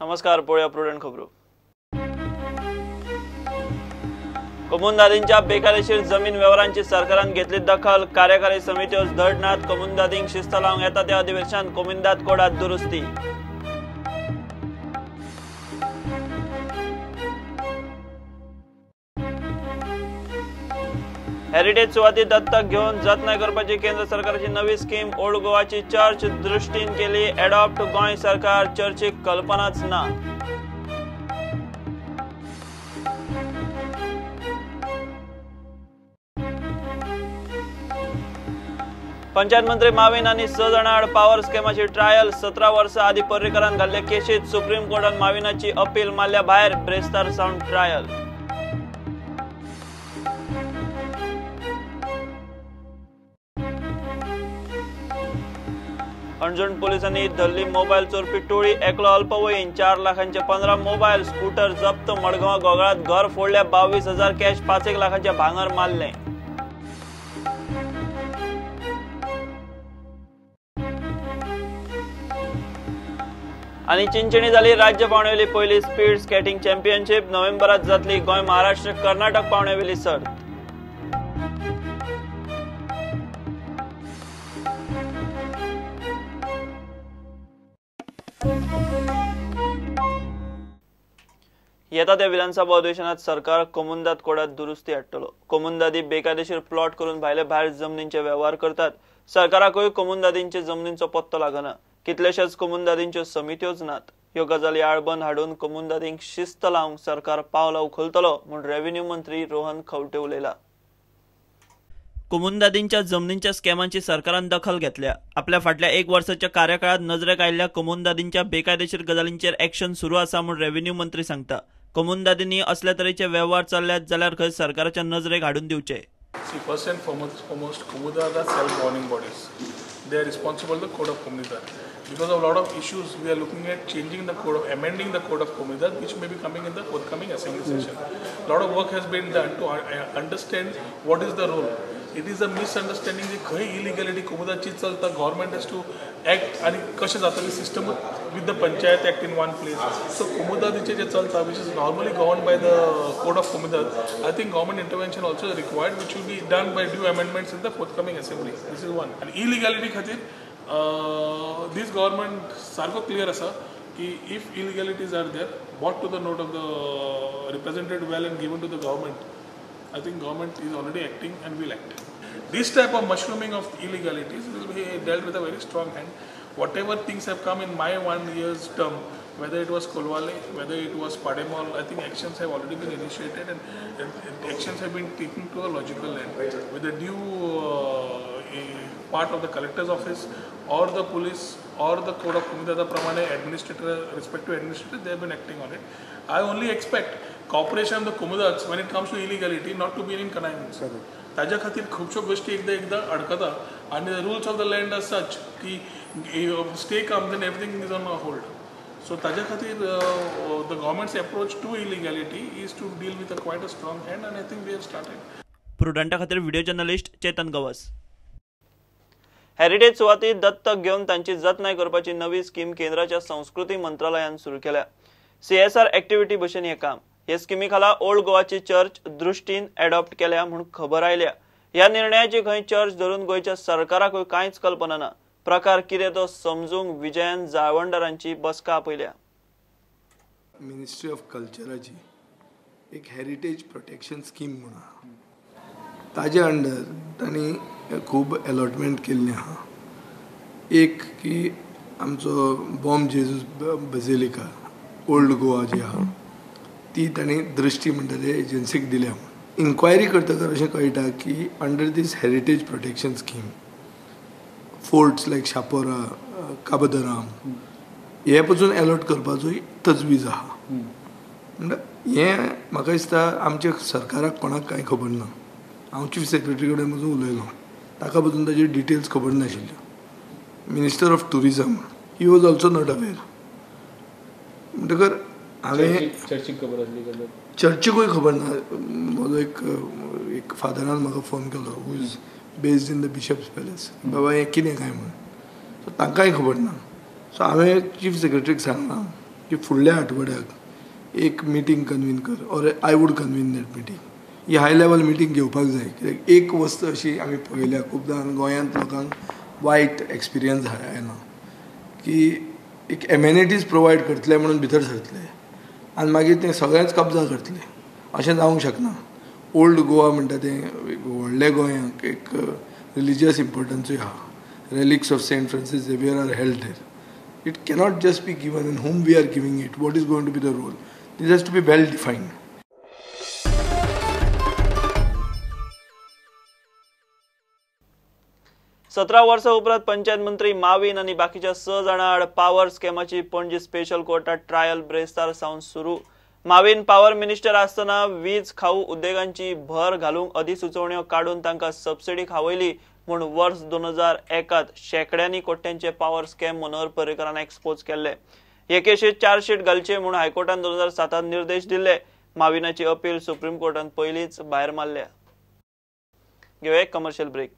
नमस्कार, पळया प्रुडंट खबरो. कमुनदादींच्या बेकायदेशीर जमीन व्यवहारांची सरकारान घेतली दखल. कार्यकारी समित्यो धडनात. कमुनदादींक शिस्त लावंक येता त्या अधिवेशनात कमुनदाद कोडात दुरुस्ती. हेरिटेज सुवाती दत्तक घेऊन जतनाय करपाची केंद्र सरकारची नवी स्कीम. ओल्ड गोवाची चर्च दृष्टीन केली. एडॉप्ट गोंय सरकार. चर्चीक कल्पनाच ना. पंचायत मंत्री माविन आणि 6 जाणां आड पॉवर स्कीमाची ट्रायल. 17 वर्सां आदी पर्रीकारान घाल्ले केशीत. सुप्रीम कोर्टान माविनाची अपील मारल्या भायर. ब्रेस्तार सावन ट्रायल. अणजण पोलिसांनी धरली मोबाईल चोरपी टोळी. एकलो अल्पवयीन. 4 लाखांचे 15 मोबाईल, स्कूटर जप्त. मडगांव गोगळात घर फोडल्या. 22,000 कॅश, 5 लाखांचे भांगर मारले. आणि चिंचणी झाली राज्य पावणेवेली पहिली स्पीड स्केटिंग चॅम्पियनशिप. नोव्हेंबरात जातली गोंय, महाराष्ट्र, कर्नाटक पावणेवेली सर्त. येता त्या विधानसभा अधिवेशनात सरकार कमुनदाद कोडात दुरुस्ती हाडटलो. कमुनदादी बेकायदेशीर प्लॉट करून भायर जमनींचे व्यवहार करतात. सरकाराकूय कमुनदादींचे जमनींचो पत्तो लागना. कितलेशेच कमुनदादींच्यो समित्योच नात. ह्यो गजाली आळबंद हाडून कमुनदादींक शिस्त लावंक सरकार पावलां उखलतलो म्हूण रेव्हेन्यू मंत्री रोहन खंवटे उलयला. कमुनदादींच्या जमनींच्या स्कॅमांची सरकारान दखल घेतल्या. आपल्या फाटल्या 1 वर्साच्या कार्यकाळात नजरेक आयिल्ल्या कमुनदादींच्या बेकायदेशीर गजालींचेर एक्शन सुरू आसा म्हूण रेव्हेन्यू मंत्री सांगता. कमुनदादींनी असल्या तरेचे व्यवहार चल्ल्यात जाल्यार खंय सरकाराच्या नजरेक हाडून दिवचे. First and foremost, Komunidad are self-governing bodies. They are responsible for the code of Komunidad. Because of a lot of issues, we are looking at amending the code of Komunidad, which may be coming in the forthcoming assembly session. A lot of work has been done to understand what is the role. It is a misunderstanding की खंय illegality Komunidadची चलता. Government has to act आणि कशें जाता the system with the Panchayat Act in one place. So Komunidadचे जे चलता, which is normally governed by the code of Komunidad, I think government intervention also is required, which will be done by due amendments in the forthcoming assembly. This is one. And illegality खातीर this government सारको clear आसा की if illegalities are there, brought to the note of the represented well and given to the government, I think government is already acting and will act. This type of mushrooming of illegalities will be dealt with a very strong hand. Whatever things have come in my 1 year's term, whether it was Kolwale, whether it was Pademol, I think actions have already been initiated and actions have been taken to a logical end with the due part of the collector's office or the police or the code of Komunidad pramane respective administrator, they have been acting on it. I only expect cooperation of the Komudads when it comes to illegality not to be in connivance. ताज्या खातीर खुबश्यो गोष्टी एकदा अडकता आणि the rules of the land are such की stay comes and everything is on a hold. So ताज्या खातीर the government's approach to illegality is to deal with quite a strong hand, and I think we have started. प्रुडंटा खातीर video journalist Chetan Gavas. Heritage सुवाती दत्तक घेऊन तांची जतनाय करपाची नवी स्कीम केंद्राच्या संस्कृती मंत्रालयान सुरू केल्या. CSR ऍक्टिव्हिटी भशेन हे काम. हे स्किमी खाला ओल्ड गोवाची चर्च दृष्टीन एडॉप्ट केल्या म्हणून खबर आयल्या. ह्या निर्णयाची खंय चर्च धरून गोयच्या सरकाराकूय कांयच कल्पना ना. प्रकार कितें तो समजूंक विजयन जाळवणदारांची बसका आपयल्या. मिनिस्ट्री ऑफ कल्चराची एक हेरिटेज प्रोटेक्शन स्कीम म्हणून आहा. ताज्या अंडर तांणी खूब अलॉटमेंट केल्ली आहा. एक की आमचो bomb Jesus basilica old Goa जी आहा ती तांणी दृष्टी म्हणटा एजन्सीक दिल्या. इन्क्वायरी करतकर अशें कळटा की अंडर दीस हेरिटेज प्रोटेक्शन स्कीम फोर्ट्स लायक शापोरा, काबदराम हे पसून अलॉट करपाचोय तजवीज आहा. म्हणजे हें म्हाका दिसता आमच्या सरकाराक कोणाक कांय खबर ना. हांव चीफ सेक्रेटरी कडेन पसून उलयलो, ताका पसून ताजे डिटेल्स खबर नाशिल्ल्यो. Minister of tourism he was also not aware. म्हणटकर हांवें चर्चीकूय खबर ना. म्हजो एक फादरान म्हाका फोन केलो who is based in the bishop's palace. बाबा हें कितें काय म्हणून. सो तांकांय खबर ना. सो हांवें चीफ सेक्रेटरीक सांगलां की फुडल्या आठवड्याक एक मिटींग कन्वीन कर or I would convene that meeting. He high level meeting घेवपाक जाय. कित्याक एक वस्त अशी आमी पळयल्या खूबदां गोंयांत लोकांक वायट एक्सपिरियन्स आयला की एक एमेनिटीज प्रोवायड करतले म्हणून भितर सरतले आनी मागीर ते सगळेंच कब्जा करतले. अशें जावंक शकना. ओल्ड गोवा म्हणटा तें व्हडले गोंयांक एक रिलिजियस इम्पॉर्टन्सूय आहा. Relics of saint Francis Xavier are held there. It cannot just be given in whom we are giving it. What is going to be the role? This has to be well defined. सतरा वर्सां उपरांत पंचायत मंत्री माविन आनी बाकीच्या 6 जाणां आड power स्कॅमाची Panaji special कोर्टात trial ब्रेस्तार सावन सुरू. माविन पावर मिनिस्टर आसतना वीज खाऊ उद्देगांची भर घालूंक अधिसुचोवण्यो काडून तांकां सबसिडी खावयली म्हूण वर्स 2001 शेकड्यांनी कोट्यांचे पावर स्कॅम मनोहर पर्रीकारान एक्सपोज केल्ले. हे केशीत चार्जशीट घालचे म्हूण हायकोर्टान 2007 निर्देश दिल्ले. माविनाची अपील सुप्रीम कोर्टान पयलींच भायर मारल्या. घेवया एक कमर्शियल ब्रेक.